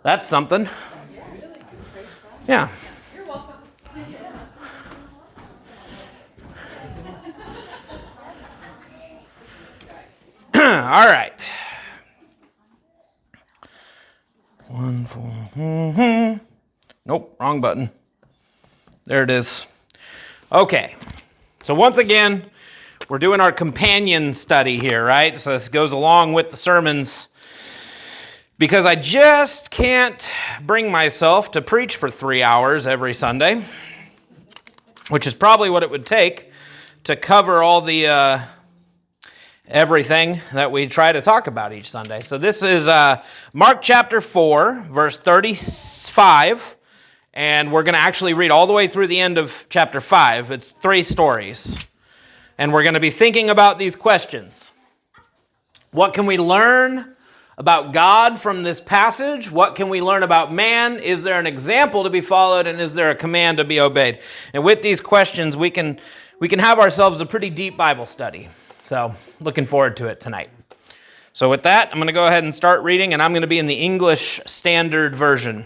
That's something. Yeah. You're welcome. All right. 1, 4. Nope, wrong button. There it is. Okay. So once again, we're doing our companion study here, right? So this goes along with the sermons because I just can't bring myself to preach for 3 hours every Sunday, which is probably what it would take to cover all the everything that we try to talk about each Sunday. So this is Mark chapter 4, verse 35, and we're going to actually read all the way through the end of chapter 5. It's 3 stories, and we're going to be thinking about these questions. What can we learn about God from this passage? What can we learn about man? Is there an example to be followed, and is there a command to be obeyed? And with these questions, we can have ourselves a pretty deep Bible study. So, looking forward to it tonight. So with that, I'm going to go ahead and start reading, and I'm going to be in the English Standard Version.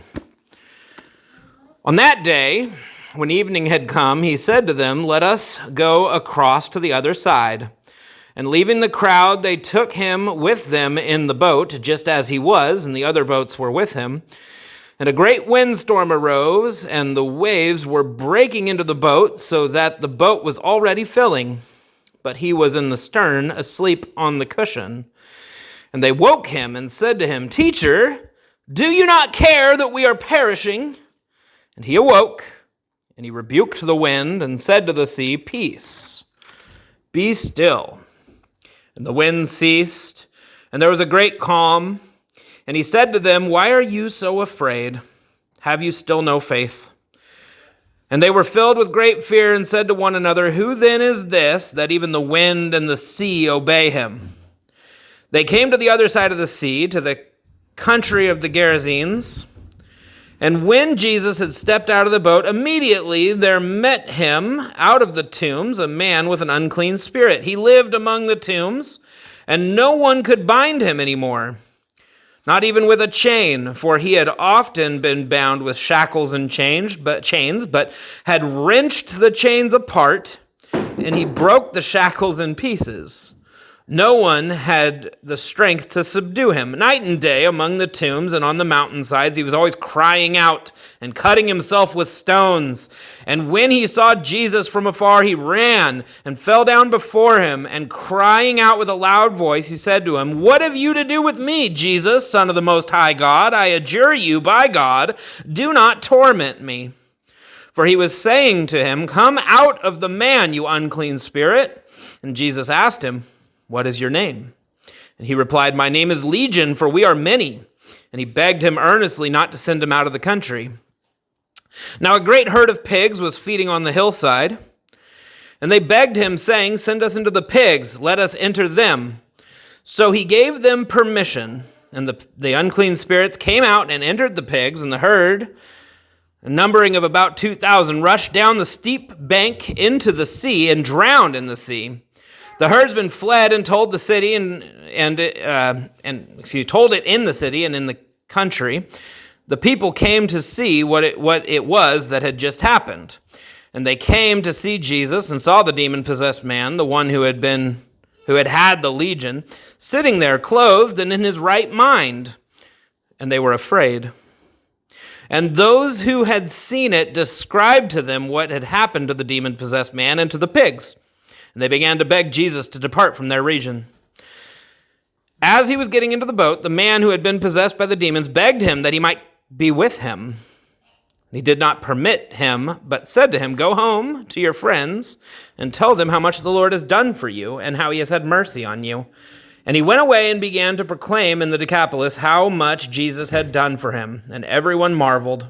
On that day, when evening had come, he said to them, "Let us go across to the other side." And leaving the crowd, they took him with them in the boat, just as he was, and the other boats were with him. And a great windstorm arose, and the waves were breaking into the boat, so that the boat was already filling. But he was in the stern, asleep on the cushion. And they woke him and said to him, "Teacher, do you not care that we are perishing?" And he awoke, and he rebuked the wind and said to the sea, "Peace, be still." And the wind ceased, and there was a great calm. And he said to them, "Why are you so afraid? Have you still no faith?" And they were filled with great fear and said to one another, "Who then is this, that even the wind and the sea obey him?" They came to the other side of the sea, to the country of the Gerasenes. And when Jesus had stepped out of the boat, immediately there met him out of the tombs a man with an unclean spirit. He lived among the tombs, and no one could bind him anymore, not even with a chain, for he had often been bound with shackles and chains, but had wrenched the chains apart, and he broke the shackles in pieces. No one had the strength to subdue him. Night and day among the tombs and on the mountainsides, he was always crying out and cutting himself with stones. And when he saw Jesus from afar, he ran and fell down before him, and crying out with a loud voice, he said to him, "What have you to do with me, Jesus, Son of the Most High God? I adjure you by God, do not torment me." For he was saying to him, "Come out of the man, you unclean spirit." And Jesus asked him, "What is your name?" And he replied, "My name is Legion, for we are many." And he begged him earnestly not to send him out of the country. Now a great herd of pigs was feeding on the hillside, and they begged him, saying, "Send us into the pigs, let us enter them." So he gave them permission, and the unclean spirits came out and entered the pigs, and the herd, numbering of about 2,000, rushed down the steep bank into the sea and drowned in the sea. The herdsman fled and told the city told it in the city and in the country. The people came to see what it was that had just happened. And they came to see Jesus and saw the demon-possessed man, the one who had had the legion, sitting there clothed and in his right mind. And they were afraid. And those who had seen it described to them what had happened to the demon-possessed man and to the pigs. And they began to beg Jesus to depart from their region. As he was getting into the boat, the man who had been possessed by the demons begged him that he might be with him. He did not permit him, but said to him, "Go home to your friends and tell them how much the Lord has done for you and how he has had mercy on you." And he went away and began to proclaim in the Decapolis how much Jesus had done for him, and everyone marveled.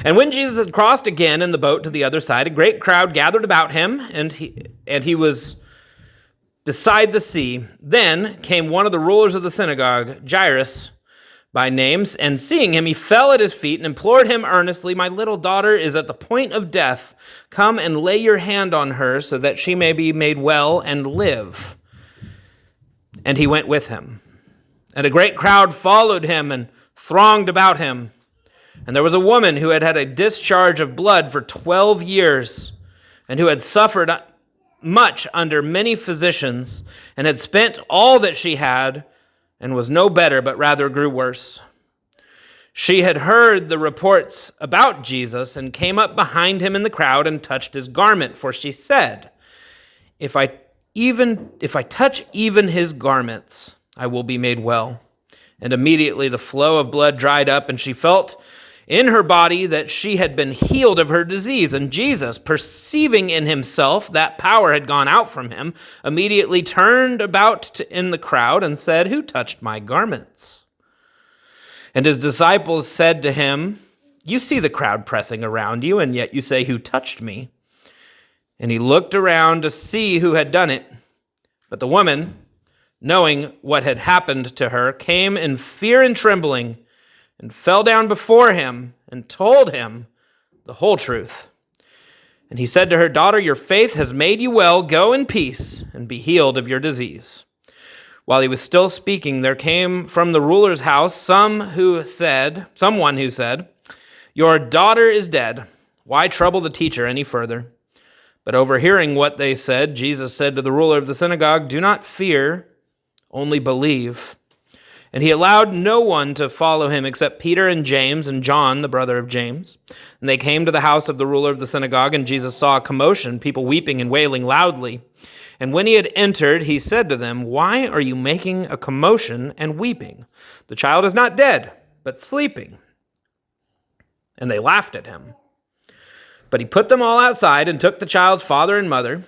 And when Jesus had crossed again in the boat to the other side, a great crowd gathered about him, and he was beside the sea. Then came one of the rulers of the synagogue, Jairus by name, and seeing him, he fell at his feet and implored him earnestly, "My little daughter is at the point of death. Come and lay your hand on her so that she may be made well and live." And he went with him. And a great crowd followed him and thronged about him. And there was a woman who had had a discharge of blood for 12 years, and who had suffered much under many physicians, and had spent all that she had, and was no better, but rather grew worse. She had heard the reports about Jesus, and came up behind him in the crowd and touched his garment, for she said, If I touch even his garments, I will be made well. And immediately the flow of blood dried up, and she felt in her body that she had been healed of her disease. And Jesus, perceiving in himself that power had gone out from him, immediately turned about in the crowd and said, Who touched my garments? And his disciples said to him, You see the crowd pressing around you, and yet you say, Who touched me? And he looked around to see who had done it. But the woman, knowing what had happened to her, came in fear and trembling, and fell down before him, and told him the whole truth. And he said to her, Daughter, your faith has made you well. Go in peace, and be healed of your disease. While he was still speaking, there came from the ruler's house someone who said, Your daughter is dead. Why trouble the teacher any further? But overhearing what they said, Jesus said to the ruler of the synagogue, Do not fear, only believe. And he allowed no one to follow him except Peter and James and John, the brother of James. And they came to the house of the ruler of the synagogue, and Jesus saw a commotion, people weeping and wailing loudly. And when he had entered, he said to them, Why are you making a commotion and weeping? The child is not dead, but sleeping. And they laughed at him. But he put them all outside and took the child's father and mother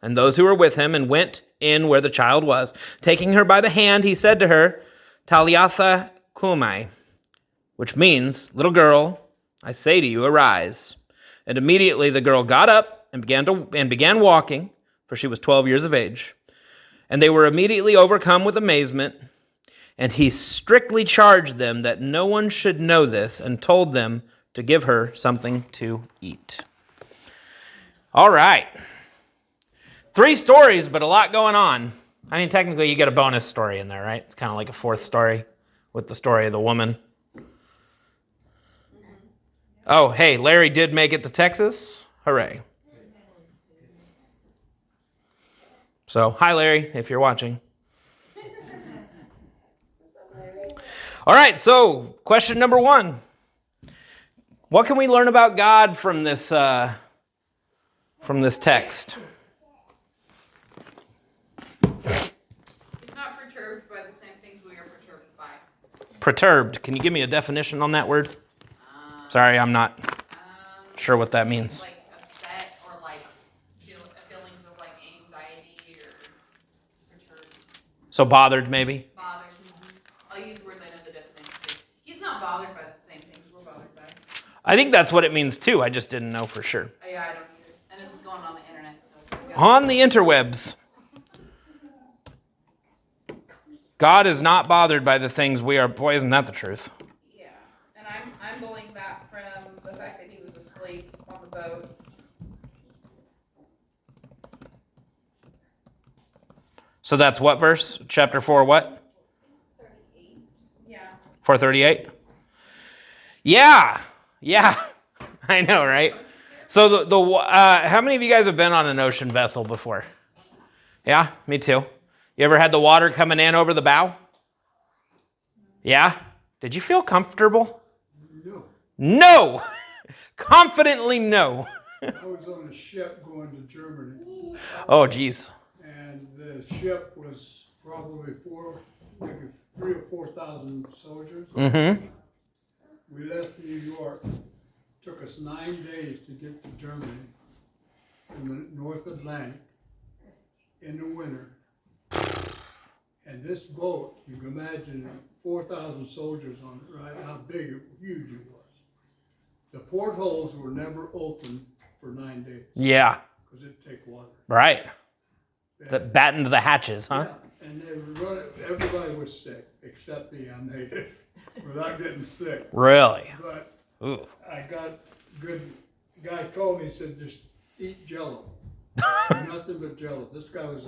and those who were with him, and went in where the child was. Taking her by the hand, he said to her, Talitha cumi, which means, Little girl, I say to you, arise. And immediately the girl got up and began walking, for she was 12 years of age. And they were immediately overcome with amazement. And he strictly charged them that no one should know this, and told them to give her something to eat. All right. 3 stories, but a lot going on. I mean, technically you get a bonus story in there, right? It's kind of like a 4th story with the story of the woman. Oh, hey, Larry did make it to Texas. Hooray. So, hi, Larry, if you're watching. All right, so question number 1. What can we learn about God from this text? He's not perturbed by the same things we are perturbed by. Perturbed. Can you give me a definition on that word? Sorry, I'm not sure what that means. Like upset or like feelings of like anxiety or perturbed. So bothered, maybe? Bothered. I'll use words I know the definition too. He's not bothered by the same things we're bothered by. I think that's what it means too. I just didn't know for sure. Yeah, I don't either. And this is going on the internet. So On the interwebs. God is not bothered by the things we are. Boy, isn't that the truth? yeah. And I'm pulling that from the fact that he was asleep on the boat. So that's what verse? Chapter 4 what? 38. Yeah. 438? Yeah. I know, right? So how many of you guys have been on an ocean vessel before? Yeah, me too. You ever had the water coming in over the bow? Yeah? Did you feel comfortable? No. Confidently no. I was on a ship going to Germany, Oh, geez. and the ship was probably maybe 3,000 or 4,000 soldiers. Mm-hmm. We left New York. Took us 9 days to get to Germany in the North Atlantic in the winter. And this boat, you can imagine 4,000 soldiers on it, right? How huge it was. The portholes were never open for 9 days. Yeah. Because it'd take water. Right. That battened the hatches, huh? Yeah, and they were running, everybody was sick, except me, I made it, without getting sick. Really? But Ooh. I got good, guy told me, he said, just eat Jell-O. Nothing but Jell-O. This guy was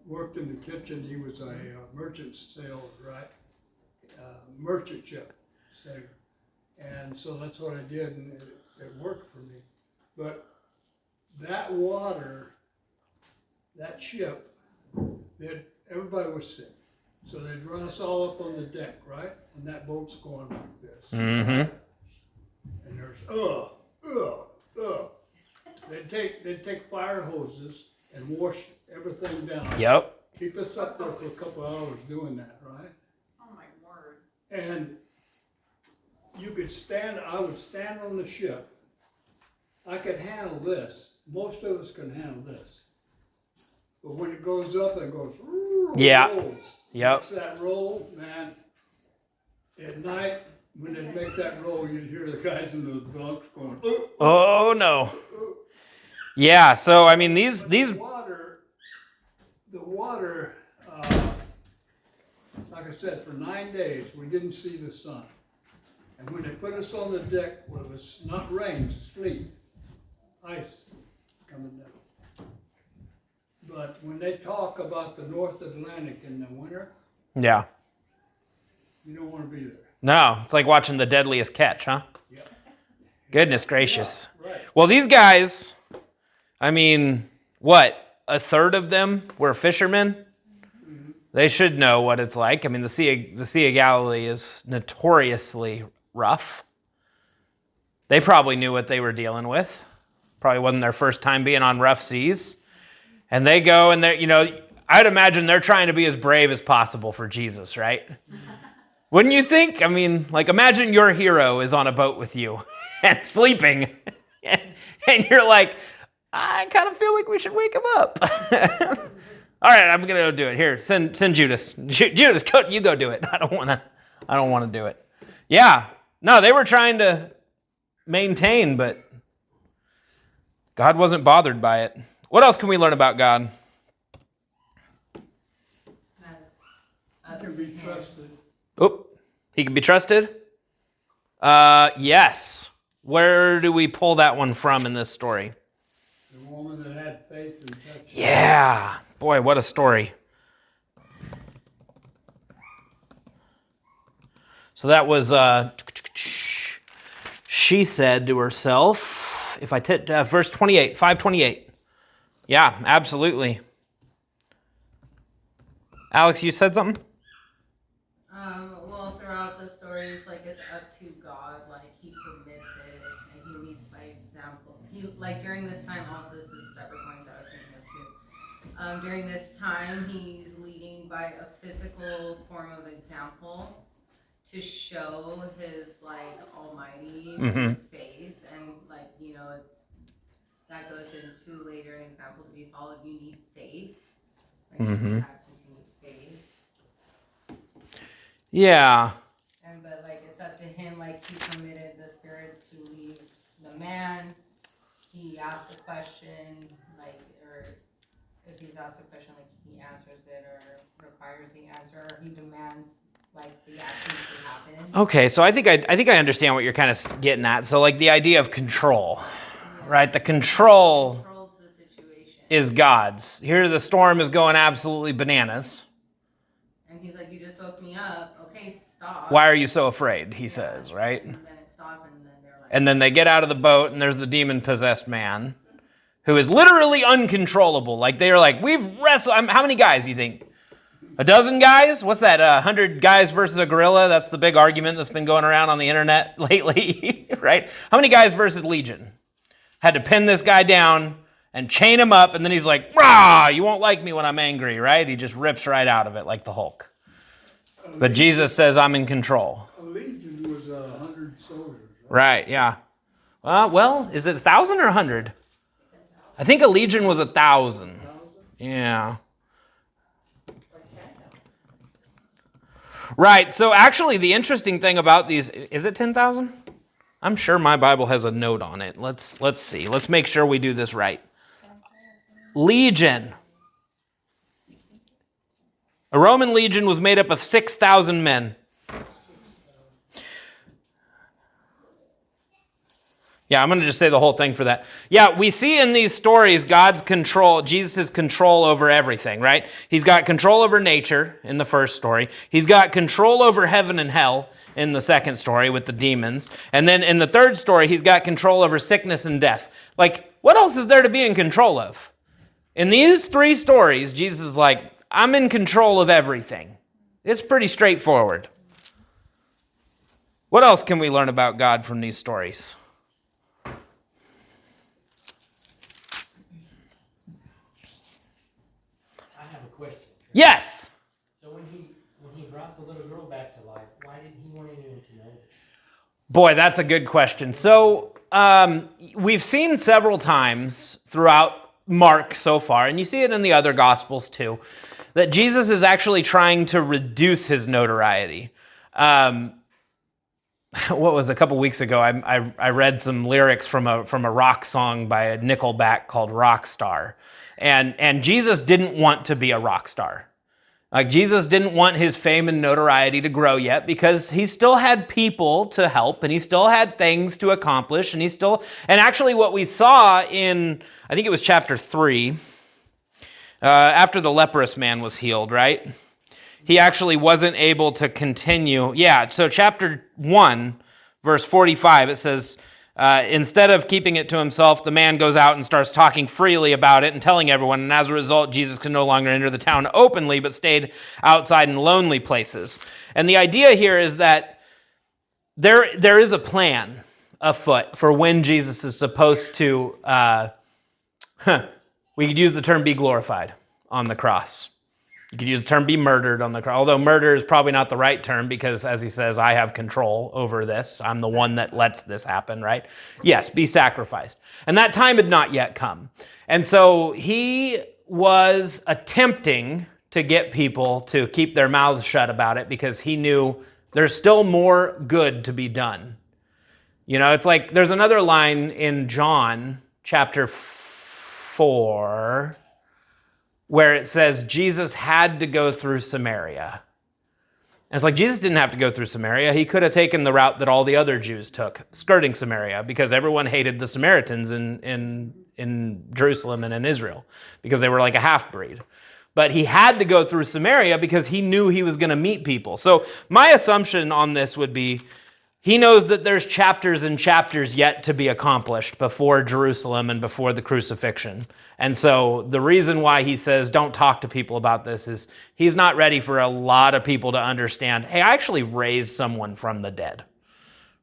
worked in the kitchen, he was a merchant sailor, right? merchant ship, say. And so that's what I did, and it worked for me. But that water, that ship, everybody was sick. So they'd run us all up on the deck, right? And that boat's going like this. Mm-hmm. And there's, They'd take fire hoses and wash everything down. Yep. Keep us up there for a couple hours doing that, right? Oh my word. And I would stand on the ship. I could handle this. Most of us can handle this. But when it goes up, it goes, Yeah. rolls. Yep. Makes that roll, man. At night, when they'd make that roll, you'd hear the guys in those bunks going, Oh no. Yeah. So I mean, these The water, like I said, for 9 days, we didn't see the sun. And when they put us on the deck, well, it was not rain, sleet, ice coming down. But when they talk about the North Atlantic in the winter, yeah. you don't want to be there. No, it's like watching The Deadliest Catch, huh? Yeah. Goodness gracious. Yeah, right. Well, these guys, I mean, what? A third of them were fishermen. They should know what it's like. I mean, the Sea of Galilee is notoriously rough. They probably knew what they were dealing with. Probably wasn't their first time being on rough seas. And they go and they're, I'd imagine they're trying to be as brave as possible for Jesus, right? Wouldn't you think? I mean, like, imagine your hero is on a boat with you and sleeping. And you're like, I kind of feel like we should wake him up. All right, I'm gonna go do it. Here, send Judas. Judas, you go do it. I don't want to do it. Yeah, no, they were trying to maintain, but God wasn't bothered by it. What else can we learn about God? You can be trusted. Oh, he can be trusted? Yes. Where do we pull that one from in this story? The woman that had faith and touched. Yeah. Boy, what a story. So that was, she said to herself, if I verse 28, 5:28. Yeah, absolutely. Alex, you said something? Well, throughout the stories, like, it's up to God, like, he permits it, and he leads by example. During this time, also, this is a separate point that I was thinking of, too. During this time, he's leading by a physical form of example to show his, almighty faith, and, that goes into later an example to be followed. You need faith. You have continued faith. Yeah. But it's up to him, he permitted the spirits to leave the man. He asked the question, or if he's asked a question, he answers it or requires the answer, or he demands the action to happen. Okay, so I think I understand what you're kind of getting at. So the idea of control, right? The control Controls the situation. is God's. Here the storm is going absolutely bananas. And he's like, you just woke me up. Okay, stop. Why are you so afraid? He says, right? And then it stopped, and then they're like, And then they get out of the boat, and there's the demon-possessed man, who is literally uncontrollable. They're like, we've wrestled. How many guys do you think? A dozen guys? What's that? 100 guys versus a gorilla? That's the big argument that's been going around on the internet lately, right? How many guys versus Legion? Had to pin this guy down and chain him up, and then he's like, rah, you won't like me when I'm angry, right? He just rips right out of it like the Hulk. But Jesus says, I'm in control. A legion was 100 soldiers. Right, yeah. Well, is it 1,000 or 100? I think a legion was 1,000. Yeah. Right, so actually the interesting thing about these, is it 10,000? I'm sure my Bible has a note on it. Let's see. Let's make sure we do this right. Legion. A Roman legion was made up of 6,000 men. Yeah, I'm going to just say the whole thing for that. Yeah, we see in these stories God's control, Jesus' control over everything, right? He's got control over nature in the first story. He's got control over heaven and hell in the second story with the demons. And then in the third story, he's got control over sickness and death. Like, what else is there to be in control of? In these three stories, Jesus is like, I'm in control of everything. It's pretty straightforward. What else can we learn about God from these stories? I have a question. Yes. So when he brought the little girl back to life, why didn't he want anyone to know this? Boy, that's a good question. So we've seen several times throughout Mark so far, and you see it in the other Gospels too, that Jesus is actually trying to reduce his notoriety. What was a couple weeks ago? I read some lyrics from a rock song by a Nickelback called Rockstar, and Jesus didn't want to be a rock star. Like, Jesus didn't want his fame and notoriety to grow yet because he still had people to help and he still had things to accomplish and actually what we saw in, I think it was chapter 3, after the leprous man was healed, right? He actually wasn't able to continue. Yeah, so chapter 1, verse 45, it says, instead of keeping it to himself, the man goes out and starts talking freely about it and telling everyone. And as a result, Jesus could no longer enter the town openly, but stayed outside in lonely places. And the idea here is that there is a plan afoot for when Jesus is supposed to, we could use the term be glorified on the cross. You could use the term be murdered on the cross, although murder is probably not the right term because, as he says, I have control over this. I'm the one that lets this happen, right? Yes, be sacrificed. And that time had not yet come. And so he was attempting to get people to keep their mouths shut about it because he knew there's still more good to be done. You know, it's like there's another line in John chapter 4 where it says Jesus had to go through Samaria. And it's like Jesus didn't have to go through Samaria. He could have taken the route that all the other Jews took, skirting Samaria, because everyone hated the Samaritans in Jerusalem and in Israel because they were like a half-breed. But he had to go through Samaria because he knew he was going to meet people. So my assumption on this would be he knows that there's chapters and chapters yet to be accomplished before Jerusalem and before the crucifixion. And so the reason why he says don't talk to people about this is he's not ready for a lot of people to understand, hey, I actually raised someone from the dead,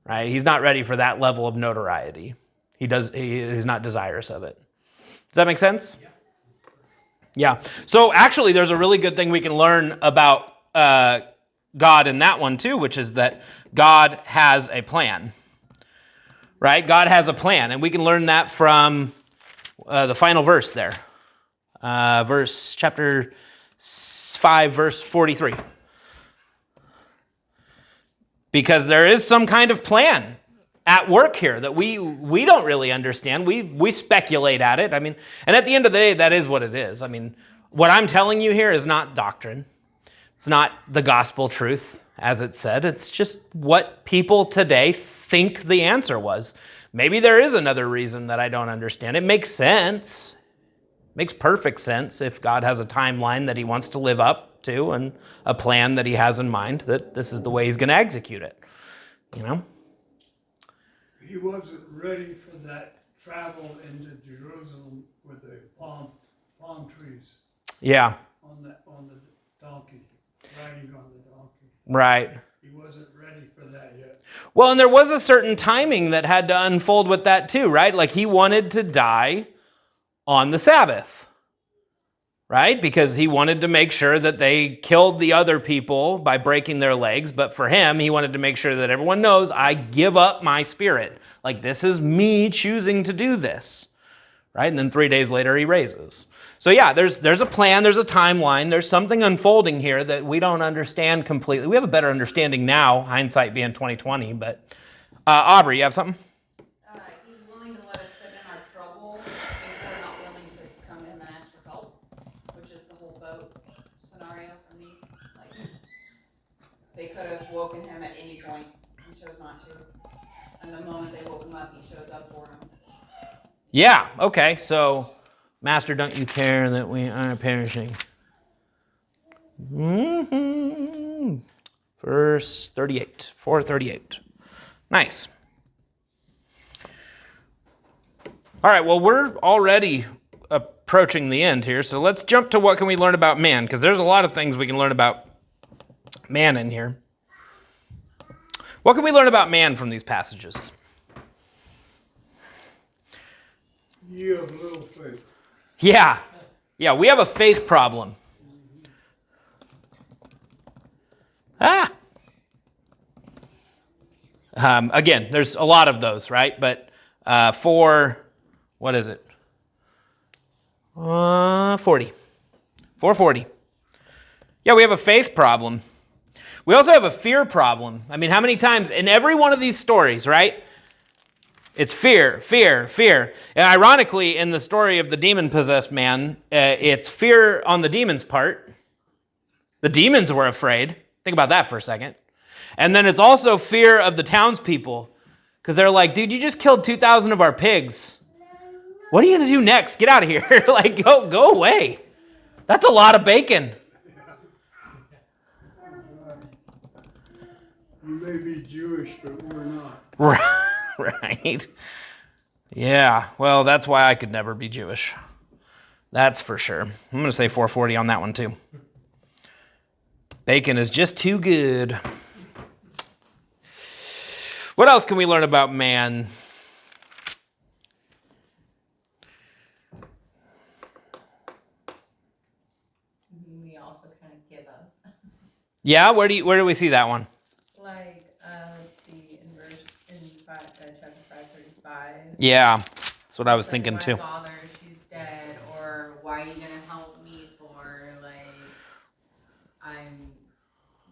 right? He's not ready for that level of notoriety. He's not desirous of it. Does that make sense? Yeah. So actually there's a really good thing we can learn about God in that one too, which is that God has a plan, right? God has a plan, and we can learn that from the final verse there. Chapter 5, verse 43. Because there is some kind of plan at work here that we don't really understand. We speculate at it. I mean, and at the end of the day, that is what it is. I mean, what I'm telling you here is not doctrine. It's not the gospel truth, as it said. It's just what people today think the answer was. Maybe there is another reason that I don't understand. It makes sense. It makes perfect sense if God has a timeline that he wants to live up to and a plan that he has in mind that this is the way he's going to execute it. You know? He wasn't ready for that travel into Jerusalem with the palm trees Yeah. on the donkey, riding on the donkey. Right. He wasn't ready for that yet. Well, and there was a certain timing that had to unfold with that too, right? Like he wanted to die on the Sabbath, right? Because he wanted to make sure that they killed the other people by breaking their legs. But for him, he wanted to make sure that everyone knows, I give up my spirit. Like this is me choosing to do this, right? And then 3 days later, he raises. So yeah, there's a plan, there's a timeline, there's something unfolding here that we don't understand completely. We have a better understanding now, hindsight being 2020, but Aubrey, you have something? He's willing to let us sit in our trouble if we're not willing to come in and ask for help, which is the whole boat scenario for me. Like, they could have woken him at any point and chose not to. and the moment they woke him up, he shows up for him. Yeah, okay, so, Master, don't you care that we are perishing? Verse 38, 4:38. Nice. All right, well, we're already approaching the end here, so let's jump to what can we learn about man, because there's a lot of things we can learn about man in here. What can we learn about man from these passages? Ye of little faith. Yeah, we have a faith problem. Again, there's a lot of those, right? But what is it? 40. 440. Yeah, we have a faith problem. We also have a fear problem. I mean, how many times in every one of these stories, right? It's fear, fear, fear. And ironically, in the story of the demon-possessed man, it's fear on the demon's part. The demons were afraid. Think about that for a second. And then it's also fear of the townspeople, because they're like, dude, you just killed 2,000 of our pigs. What are you going to do next? Get out of here. Like, go away. That's a lot of bacon. You may be Jewish, but we're not. Right. Yeah, well, that's why I could never be Jewish. That's for sure. I'm going to say 440 on that one, too. Bacon is just too good. What else can we learn about man? We also kind of give up. Yeah, where do we see that one? Like, let's see, in chapter 5:35. Yeah, that's what I was Like, thinking my too. father, she's dead, or why are you gonna help me for? Like, I'm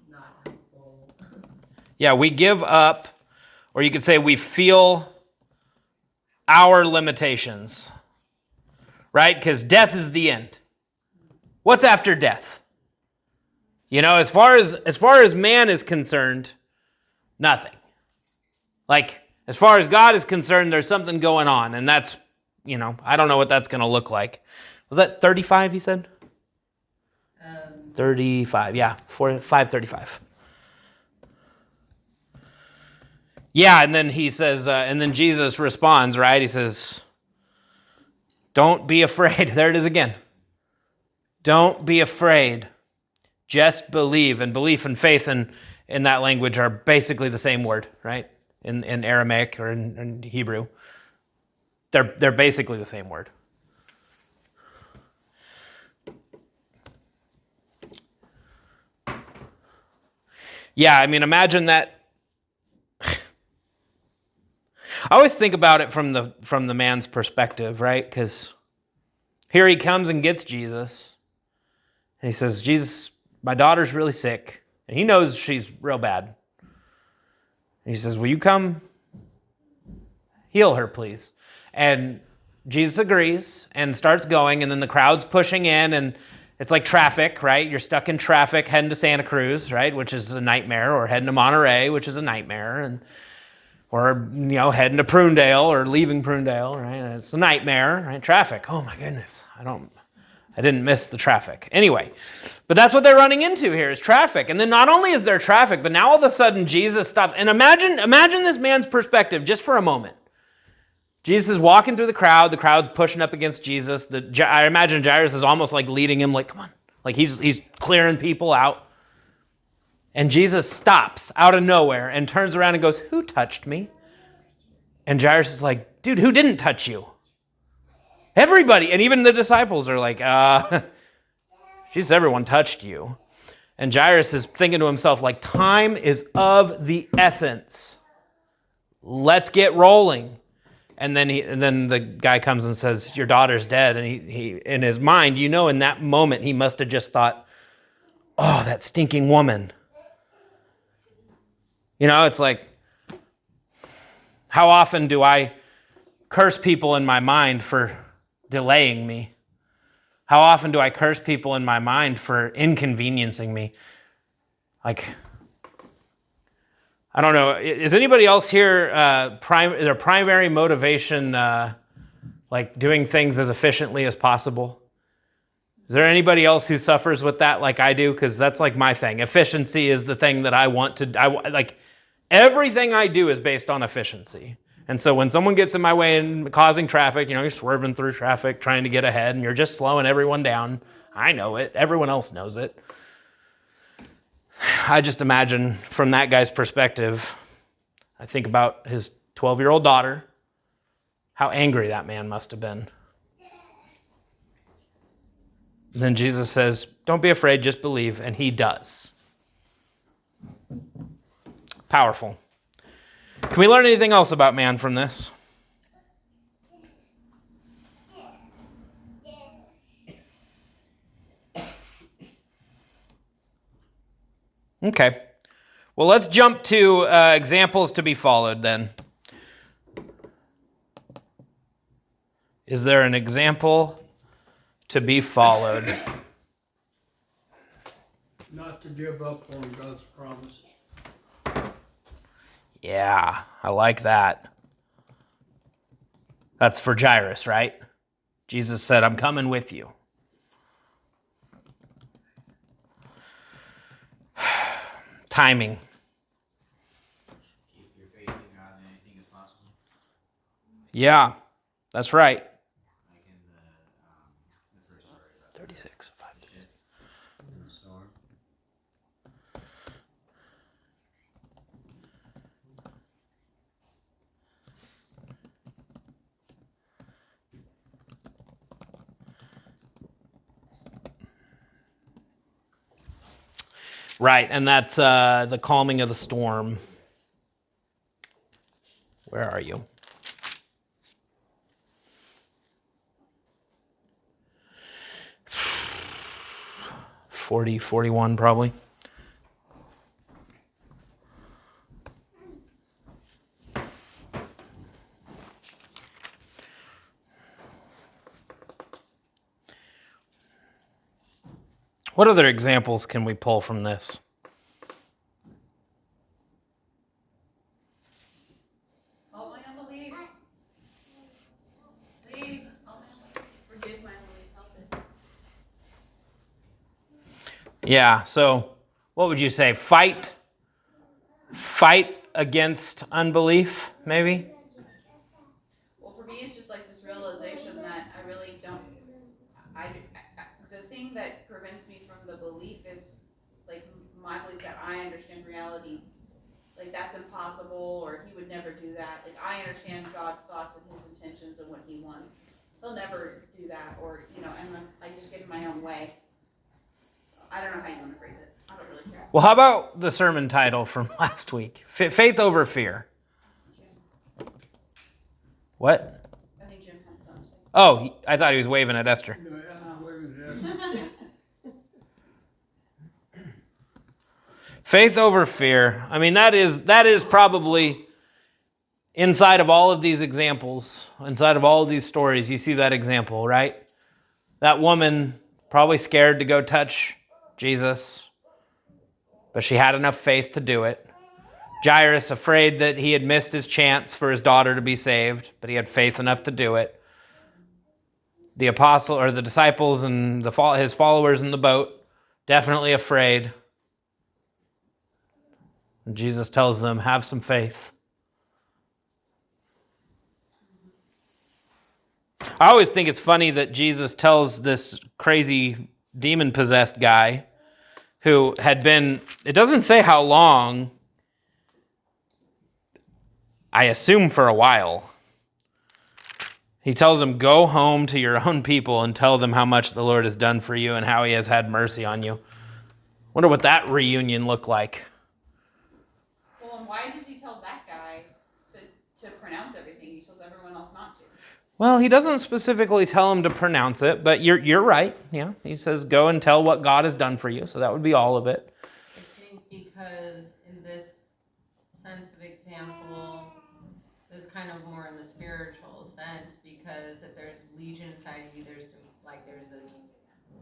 not helpful. Yeah, we give up, or you could say we feel our limitations, right? Because death is the end. What's after death? You know, as far as man is concerned, nothing. Like, as far as God is concerned, there's something going on, and that's, I don't know what that's going to look like. Was that 35, he said? 35, yeah, 5:35. Yeah, and then he says, and then Jesus responds, right? He says, don't be afraid. There it is again. Don't be afraid. Just believe. And belief and faith in that language are basically the same word, right? In Aramaic or in Hebrew. They're basically the same word. Yeah, I mean, imagine that. I always think about it from the man's perspective, right? Because here he comes and gets Jesus. And he says, Jesus, my daughter's really sick. And he knows she's real bad. And he says, will you come heal her, please? And Jesus agrees and starts going. And then the crowd's pushing in. And it's like traffic, right? You're stuck in traffic heading to Santa Cruz, right? Which is a nightmare. Or heading to Monterey, which is a nightmare. Or heading to Prunedale or leaving Prunedale, right? And it's a nightmare, right? Traffic. Oh my goodness. I didn't miss the traffic. Anyway, but that's what they're running into here is traffic. And then not only is there traffic, but now all of a sudden Jesus stops. And imagine this man's perspective just for a moment. Jesus is walking through the crowd's pushing up against Jesus. I imagine Jairus is almost like leading him, like, come on. Like he's clearing people out. And Jesus stops out of nowhere and turns around and goes, who touched me? And Jairus is like, dude, who didn't touch you? Everybody. And even the disciples are like, Jesus, everyone touched you. And Jairus is thinking to himself, like, time is of the essence. Let's get rolling. And then the guy comes and says, your daughter's dead. And he in his mind, in that moment, he must have just thought, oh, that stinking woman. It's like, how often do I curse people in my mind for delaying me? How often do I curse people in my mind for inconveniencing me? Like, I don't know. Is anybody else here their primary motivation like doing things as efficiently as possible? Is there anybody else who suffers with that like I do? Because that's like my thing. Efficiency is the thing that I want to. Like everything I do is based on efficiency. And so when someone gets in my way and causing traffic, you're swerving through traffic, trying to get ahead, and you're just slowing everyone down. I know it. Everyone else knows it. I just imagine from that guy's perspective, I think about his 12-year-old daughter, how angry that man must have been. And then Jesus says, don't be afraid, just believe, and he does. Powerful. Can we learn anything else about man from this? Okay. Well, let's jump to examples to be followed then. Is there an example to be followed? Not to give up on God's promise. Yeah, I like that. That's for Jairus, right? Jesus said, I'm coming with you. Timing. Keep your faith in God and anything is possible. Yeah, that's right. Like in the first story about 36. the ship in the storm. Right, and that's the calming of the storm. Where are you? $40, $41 probably. What other examples can we pull from this? Help my unbelief. Please, help my unbelief. Forgive my unbelief. Help it. Yeah, so what would you say? Fight against unbelief, maybe? Well, for me, it's just like this realization that I really don't. The thing that prevents me from the belief is like my belief that I understand reality. Like that's impossible, or he would never do that. Like I understand God's thoughts and his intentions and what he wants. He'll never do that, or and then I just get in my own way. So I don't know how you want to phrase it. I don't really care. Well, how about the sermon title from last week? Faith over fear. What? I think Jim had something. Oh, I thought he was waving at Esther. Yeah, I'm waving at us. Faith over fear. I mean, that is probably inside of all of these examples, inside of all of these stories, you see that example, right? That woman probably scared to go touch Jesus, but she had enough faith to do it. Jairus afraid that he had missed his chance for his daughter to be saved, but he had faith enough to do it. The apostle or the disciples and his followers in the boat, definitely afraid. And Jesus tells them, have some faith. I always think it's funny that Jesus tells this crazy demon-possessed guy who had been, it doesn't say how long, I assume for a while. He tells him, go home to your own people and tell them how much the Lord has done for you and how he has had mercy on you. Wonder what that reunion looked like. Well, and why does he tell that guy to pronounce everything? He tells everyone else not to. Well, he doesn't specifically tell him to pronounce it, but you're right. Yeah, he says, go and tell what God has done for you. So that would be all of it. I think because in this sense of example, there's kind of more in the spiritual sense, because if there's legion inside of you, there's an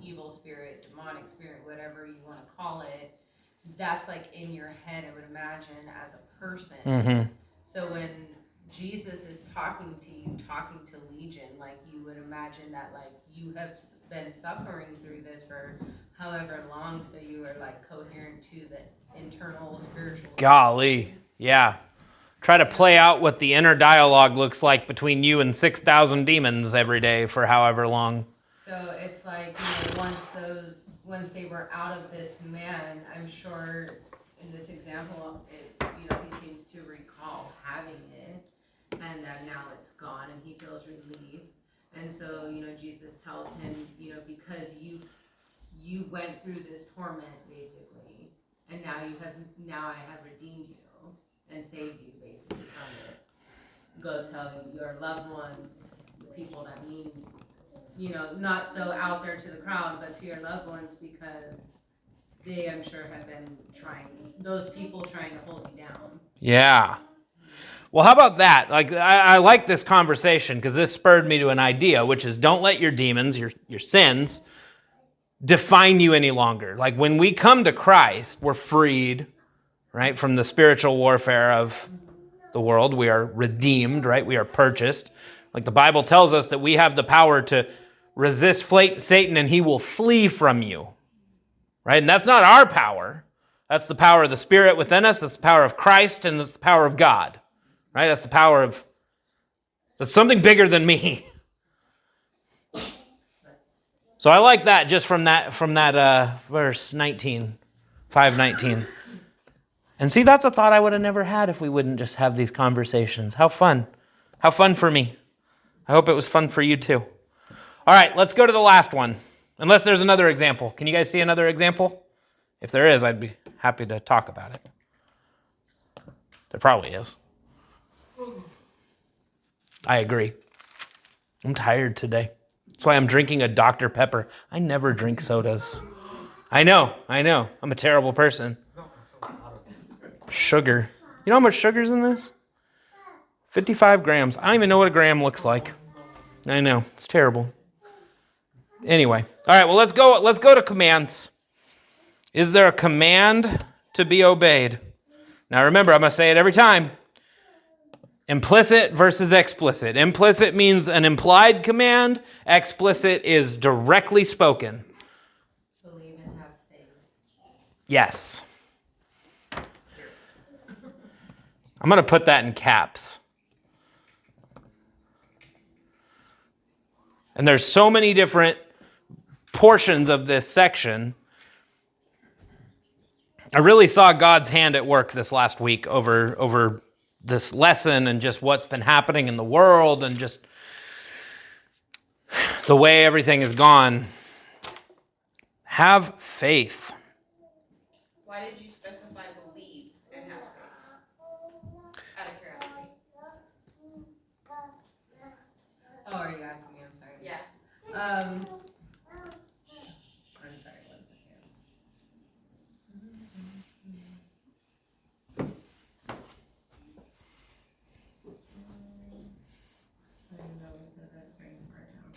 evil spirit, demonic spirit, whatever you want to call it, that's like in your head, I would imagine, as a person. Mm-hmm. So when Jesus is talking to you, talking to Legion, like you would imagine that like you have been suffering through this for however long, so you are like coherent to the internal spiritual. Golly. Yeah. Try to play out what the inner dialogue looks like between you and 6,000 demons every day for however long. So it's like, once they were out of this man, I'm sure in this example, he seems to recall having it, and that now it's gone, and he feels relief. And so, Jesus tells him, because you went through this torment, basically, and now I have redeemed you and saved you, basically, from it. Go tell your loved ones, the people that mean, not so out there to the crowd, but to your loved ones, because they, I'm sure, have been those people trying to hold you down. Yeah. Well, how about that? Like, I like this conversation because this spurred me to an idea, which is don't let your demons, your sins, define you any longer. Like when we come to Christ, we're freed, right, from the spiritual warfare of the world. We are redeemed, right? We are purchased. Like the Bible tells us that we have the power to resist Satan and he will flee from you, right? And that's not our power. That's the power of the Spirit within us. That's the power of Christ, and that's the power of God, right? That's something bigger than me. So I like that just from that verse 19, 5:19. And see, that's a thought I would have never had if we wouldn't just have these conversations. How fun. How fun for me. I hope it was fun for you too. All right, let's go to the last one. Unless there's another example. Can you guys see another example? If there is, I'd be happy to talk about it. There probably is. I agree. I'm tired today. That's why I'm drinking a Dr. Pepper. I never drink sodas. I know. I'm a terrible person. Sugar. You know how much sugar's in this? 55 grams. I don't even know what a gram looks like. I know. It's terrible. Anyway. All right, well, let's go to commands. Is there a command to be obeyed? Now remember, I'm going to say it every time. Implicit versus explicit. Implicit means an implied command. Explicit is directly spoken. Believe and have faith. Yes. I'm going to put that in caps. And there's so many different portions of this section. I really saw God's hand at work this last week over this lesson and just what's been happening in the world and just the way everything has gone. Have faith. Why did you specify believe and have faith? Out of curiosity. Oh, are you asking me? I'm sorry. Yeah. I'm sorry, 1 second. I don't know because that brings right now.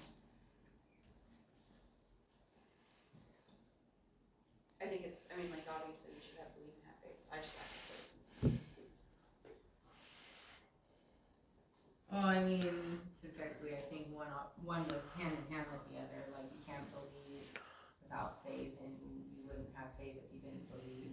I think like obviously we should have belief and have faith. I just like the first. Well, I mean, subjectively, I think one goes hand in hand with the other. Like, you can't believe without faith, and you wouldn't have faith if you didn't believe.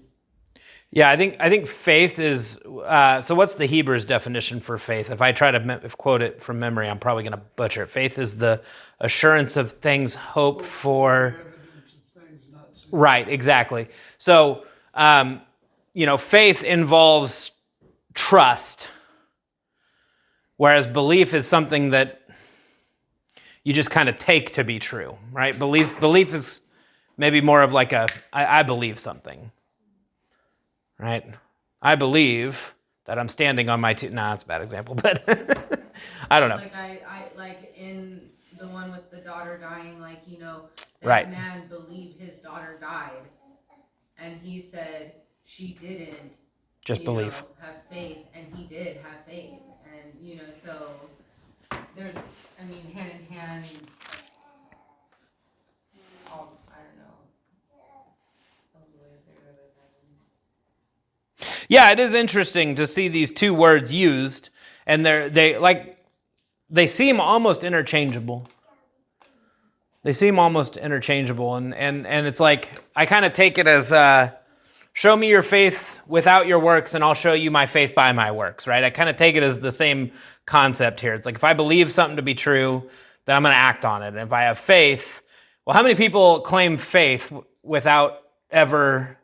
Yeah, I think faith is, so what's the Hebrew's definition for faith? If I try to quote it from memory, I'm probably going to butcher it. Faith is the assurance of things hoped for. Evidence of things not seen. Right, exactly. So, faith involves trust, whereas belief is something that you just kind of take to be true, right? Belief is maybe more of like I believe something, right? I believe that I'm standing on my two. Nah, that's a bad example, but I don't know. Like I like in the one with the daughter dying, like, that Right. man believed his daughter died, and he said she didn't. Just believe. Have faith, and he did have faith, and so there's, hand in hand. I don't know. Yeah, it is interesting to see these two words used, and they seem almost interchangeable. They seem almost interchangeable, and it's like I kind of take it as show me your faith without your works, and I'll show you my faith by my works, right? I kind of take it as the same concept here. It's like if I believe something to be true, then I'm going to act on it. And if I have faith, well, how many people claim faith without ever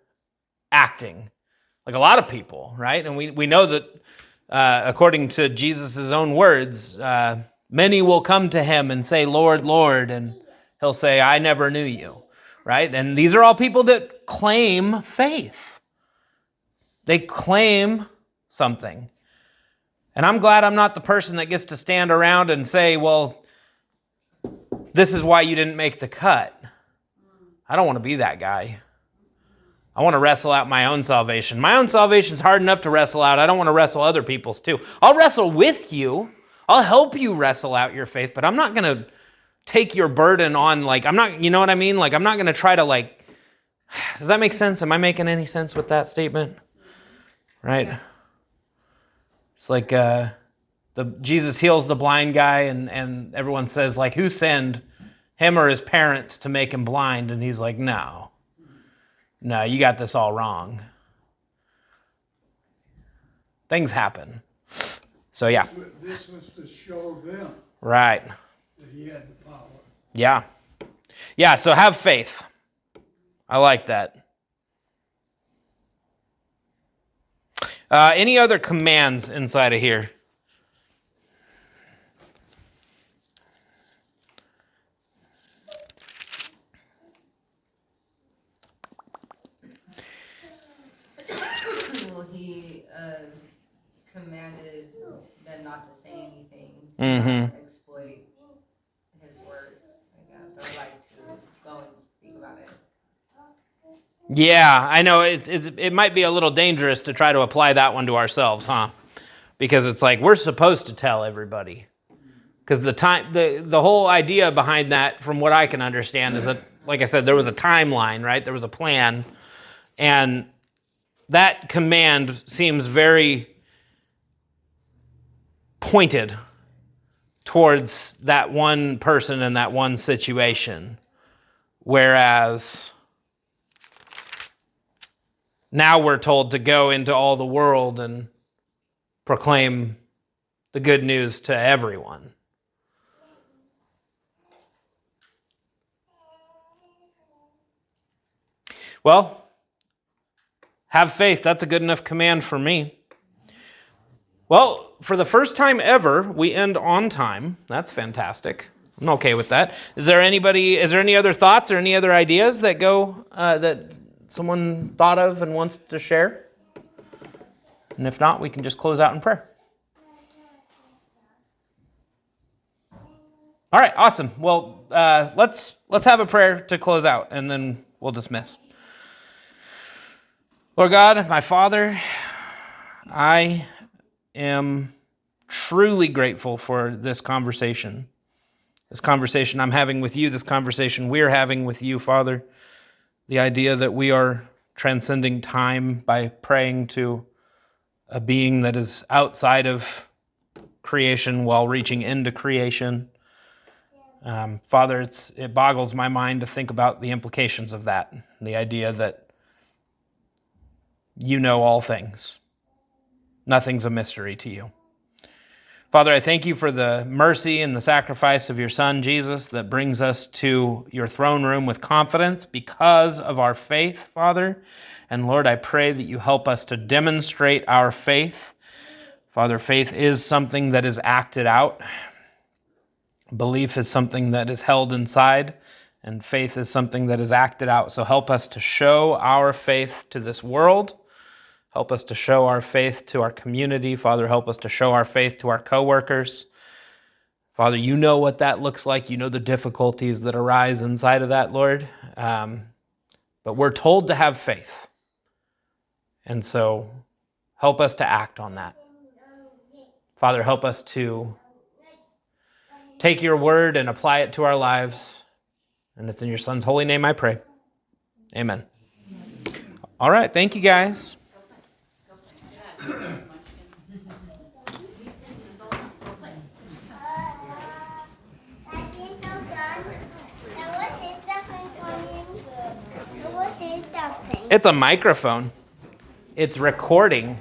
acting? Like a lot of people, right? And we know that according to Jesus' own words, many will come to him and say, Lord, Lord, and he'll say, I never knew you, right? And these are all people that claim faith. They claim something. And I'm glad I'm not the person that gets to stand around and say, well, this is why you didn't make the cut. I don't want to be that guy. I want to wrestle out my own salvation. My own salvation's hard enough to wrestle out. I don't want to wrestle other people's too. I'll wrestle with you. I'll help you wrestle out your faith, but I'm not going to take your burden on, like, I'm not, you know what I mean? Like, I'm not going to try to, like, does that make sense? Am I making any sense with that statement? Right? It's like Jesus heals the blind guy, and everyone says, like, who sinned, him or his parents, to make him blind? And he's like, no, you got this all wrong. Things happen. So, yeah. This was to show them Right. that he had the power. Yeah. Yeah, so have faith. I like that. Any other commands inside of here? Well, he commanded them not to say anything, Mm-hmm. exploit his words, I guess, or like to go and speak about it. Yeah, I know it might be a little dangerous to try to apply that one to ourselves, huh? Because it's like we're supposed to tell everybody. Because the whole idea behind that, from what I can understand, is that, like I said, there was a timeline, right? There was a plan, and that command seems very pointed towards that one person and that one situation, whereas now we're told to go into all the world and proclaim the good news to everyone. Well, have faith. That's a good enough command for me. Well, for the first time ever, we end on time. That's fantastic. I'm okay with that. Is there any other thoughts or any other ideas that that someone thought of and wants to share? And if not, we can just close out in prayer. All right, awesome. Well, let's have a prayer to close out, and then we'll dismiss. Lord God, my Father, I am truly grateful for this conversation I'm having with you, this conversation we're having with you, Father. The idea that we are transcending time by praying to a being that is outside of creation while reaching into creation. Father, it boggles my mind to think about the implications of that, the idea that you know all things. Nothing's a mystery to you. Father, I thank you for the mercy and the sacrifice of your Son, Jesus, that brings us to your throne room with confidence because of our faith, Father. And Lord, I pray that you help us to demonstrate our faith. Father, faith is something that is acted out. Belief is something that is held inside, and faith is something that is acted out. So help us to show our faith to this world. Help us to show our faith to our community. Father, help us to show our faith to our coworkers. Father, you know what that looks like. You know the difficulties that arise inside of that, Lord. But we're told to have faith. And so help us to act on that. Father, help us to take your word and apply it to our lives. And it's in your Son's holy name I pray. Amen. All right, thank you guys. Munchkin. This is all play. It's a microphone. It's recording.